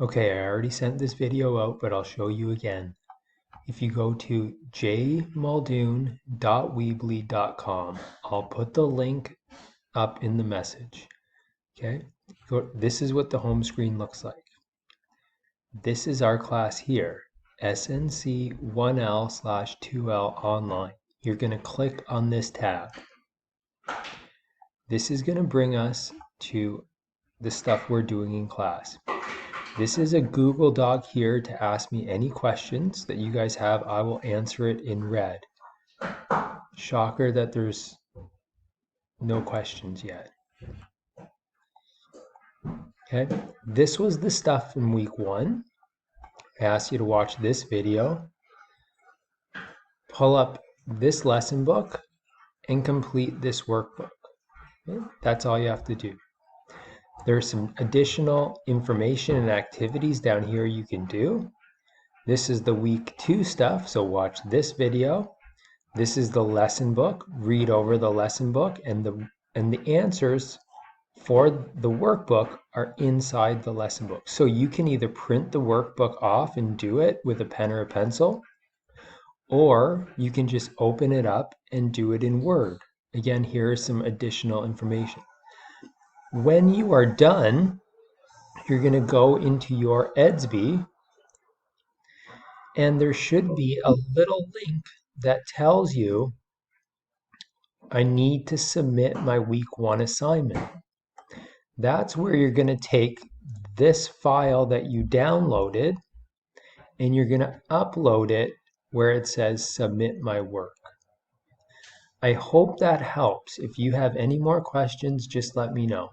Okay, I already sent this video out, but I'll show you again. If you go to jmuldoon.weebly.com, I'll put the link up in the message. Okay, this is what the home screen looks like. This is our class here, SNC 1L/2L online. You're going to click on this tab. This is going to bring us to the stuff we're doing in class. This is a Google Doc here to ask me any questions that you guys have. I will answer it in red. Shocker that there's no questions yet. Okay, this was the stuff from week 1. I asked you to watch this video, pull up this lesson book, and complete this workbook. Okay? That's all you have to do. There's some additional information and activities down here you can do. This is the week 2 stuff, so watch this video. This is the lesson book. Read over the lesson book, and the answers for the workbook are inside the lesson book. So you can either print the workbook off and do it with a pen or a pencil, or you can just open it up and do it in Word. Again, here is some additional information. When you are done, you're going to go into your Edsby, and there should be a little link that tells you I need to submit my week 1 assignment. That's where you're going to take this file that you downloaded and you're going to upload it where it says submit my work. I hope that helps. If you have any more questions, just let me know.